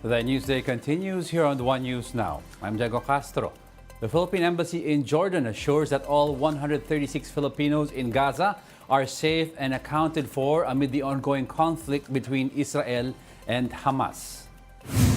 The Newsday continues here on the One News Now. I'm Diego Castro. The Philippine Embassy in Jordan assures that all 136 Filipinos in Gaza are safe and accounted for amid the ongoing conflict between Israel and Hamas.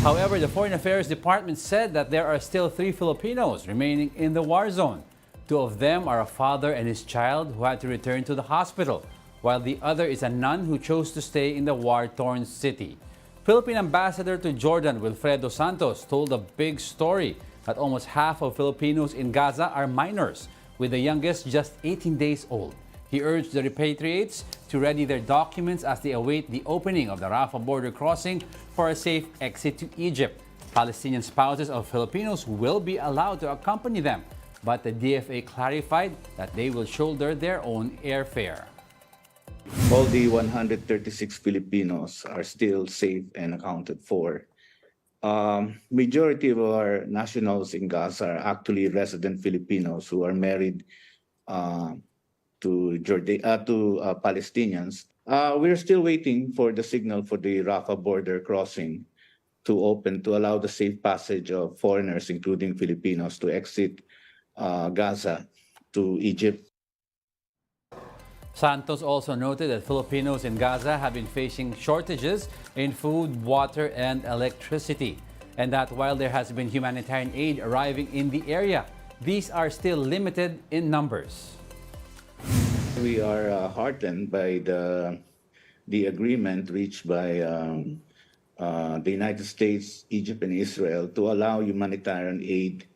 However, the Foreign Affairs Department said that there are still 3 Filipinos remaining in the war zone. 2 of them are a father and his child who had to return to the hospital, while the other is a nun who chose to stay in the war-torn city. Philippine Ambassador to Jordan, Wilfredo Santos, told a big story that almost half of Filipinos in Gaza are minors, with the youngest just 18 days old. He urged the repatriates to ready their documents as they await the opening of the Rafah border crossing for a safe exit to Egypt. Palestinian spouses of Filipinos will be allowed to accompany them, but the DFA clarified that they will shoulder their own airfare. All the 136 Filipinos are still safe and accounted for. Majority of our nationals in Gaza are actually resident Filipinos who are married to Palestinians. We're still waiting for the signal for the Rafah border crossing to open to allow the safe passage of foreigners, including Filipinos, to exit Gaza to Egypt. Santos also noted that Filipinos in Gaza have been facing shortages in food, water, and electricity, and that while there has been humanitarian aid arriving in the area, these are still limited in numbers. We are heartened by the agreement reached by the United States, Egypt, and Israel to allow humanitarian aid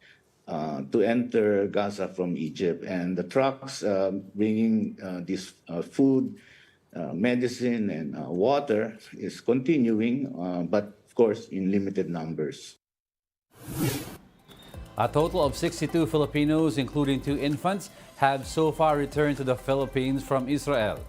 to enter Gaza from Egypt, and the trucks bringing this food, medicine, and water is continuing, but of course in limited numbers. A total of 62 Filipinos, including 2 infants, have so far returned to the Philippines from Israel.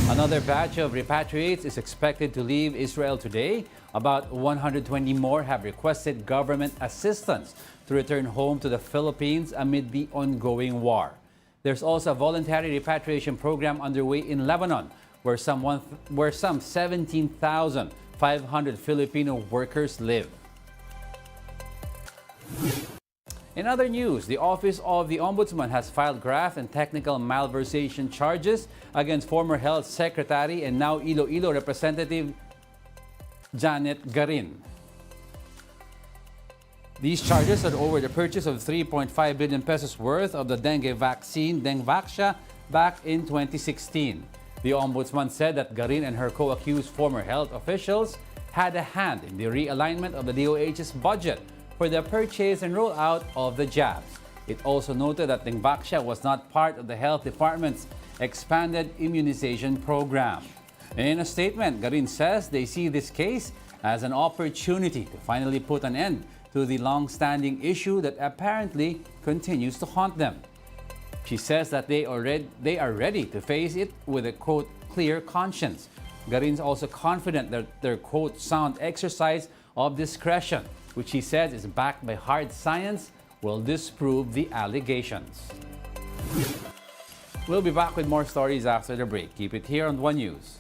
Another batch of repatriates is expected to leave Israel today. About 120 more have requested government assistance to return home to the Philippines amid the ongoing war. There's also a voluntary repatriation program underway in Lebanon, where some 17,500 Filipino workers live. In other news, the Office of the Ombudsman has filed graft and technical malversation charges against former Health Secretary and now Iloilo Representative Janet Garin. These charges are over the purchase of 3.5 billion pesos worth of the dengue vaccine, Dengvaxia, back in 2016. The Ombudsman said that Garin and her co-accused former health officials had a hand in the realignment of the DOH's budget for the purchase and rollout of the jabs. It also noted that Dengvaxia was not part of the Health Department's expanded immunization program. In a statement, Garin says they see this case as an opportunity to finally put an end to the long-standing issue that apparently continues to haunt them. She says that they are ready to face it with a, quote, clear conscience. Garin's also confident that their, quote, sound exercise of discretion, which he says is backed by hard science, will disprove the allegations. We'll be back with more stories after the break. Keep it here on One News.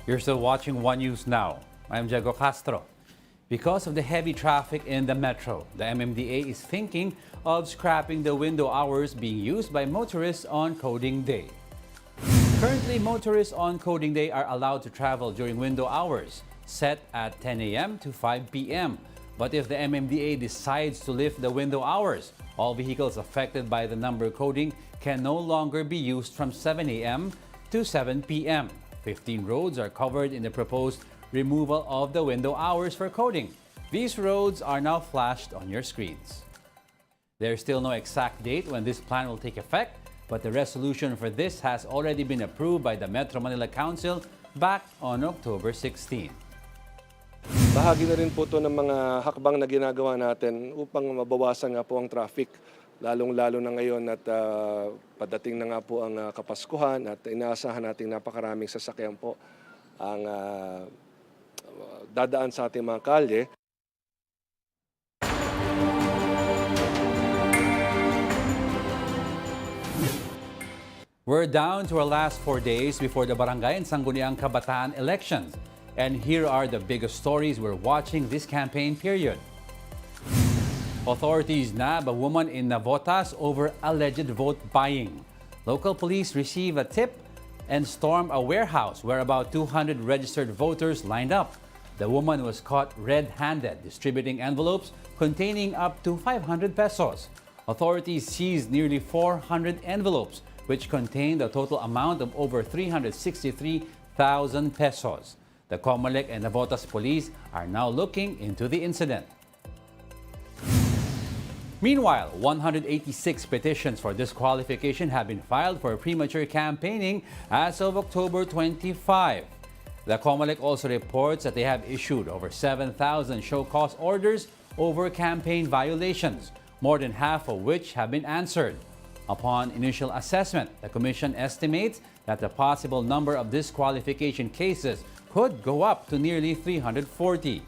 You're still watching One News Now. I'm Diego Castro. Because of the heavy traffic in the metro, the MMDA is thinking of scrapping the window hours being used by motorists on coding day. Currently, motorists on coding day are allowed to travel during window hours, set at 10 a.m. to 5 p.m. But if the MMDA decides to lift the window hours, all vehicles affected by the number coding can no longer be used from 7 a.m. to 7 p.m. 15 roads are covered in the proposed removal of the window hours for coding. These roads are now flashed on your screens. There's still no exact date when this plan will take effect, but the resolution for this has already been approved by the Metro Manila Council back on October 16. Bahagi na rin po ito ng mga hakbang na ginagawa natin upang mabawasan nga po ang traffic, lalong-lalo na ngayon at padating na nga po ang Kapaskuhan at inaasahan natin napakaraming sasakyan po ang dadaan sa ating mga kalye. We're down to our last 4 days before the Barangay and Sangguniang Kabataan elections. And here are the biggest stories we're watching this campaign period. Authorities nab a woman in Navotas over alleged vote buying. Local police receive a tip and storm a warehouse where about 200 registered voters lined up. The woman was caught red-handed distributing envelopes containing up to 500 pesos. Authorities seized nearly 400 envelopes, which contained a total amount of over 363,000 pesos. The Comelec and Navotas police are now looking into the incident. Meanwhile, 186 petitions for disqualification have been filed for premature campaigning as of October 25. The Comelec also reports that they have issued over 7,000 show-cause orders over campaign violations, more than half of which have been answered. Upon initial assessment, the Commission estimates that the possible number of disqualification cases could go up to nearly 340.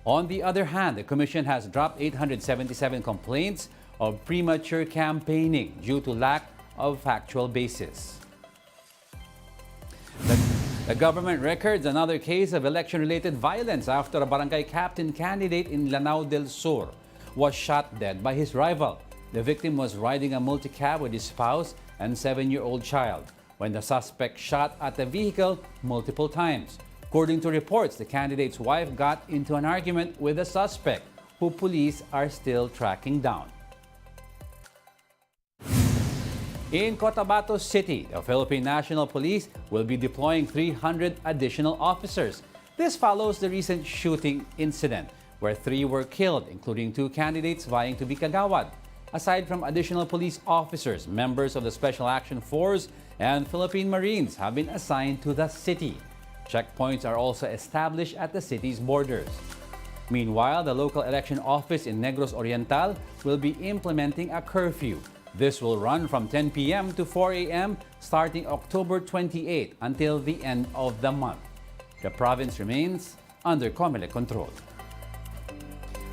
On the other hand, the Commission has dropped 877 complaints of premature campaigning due to lack of factual basis. The government records another case of election-related violence after a barangay captain candidate in Lanao del Sur was shot dead by his rival. The victim was riding a multicab with his spouse and 7-year-old child when the suspect shot at the vehicle multiple times. According to reports, the candidate's wife got into an argument with the suspect, who police are still tracking down. In Cotabato City, the Philippine National Police will be deploying 300 additional officers. This follows the recent shooting incident where 3 were killed, including 2 candidates vying to be kagawad. Aside from additional police officers, members of the Special Action Force and Philippine Marines have been assigned to the city. Checkpoints are also established at the city's borders. Meanwhile, the local election office in Negros Oriental will be implementing a curfew. This will run from 10 p.m. to 4 a.m. starting October 28 until the end of the month. The province remains under Comelec control.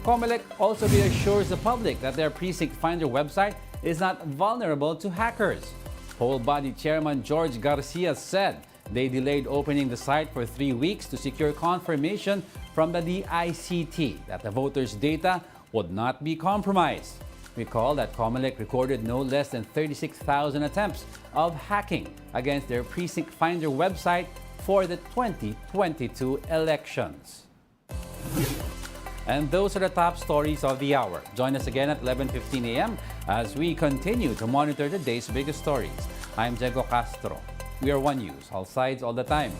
Comelec also reassures the public that their precinct finder website is not vulnerable to hackers. Whole Body Chairman George Garcia said they delayed opening the site for 3 weeks to secure confirmation from the DICT that the voters' data would not be compromised. Recall that Comelec recorded no less than 36,000 attempts of hacking against their precinct finder website for the 2022 elections. And those are the top stories of the hour. Join us again at 11:15 a.m. as we continue to monitor the day's biggest stories. I'm Diego Castro. We are One News, all sides, all the time.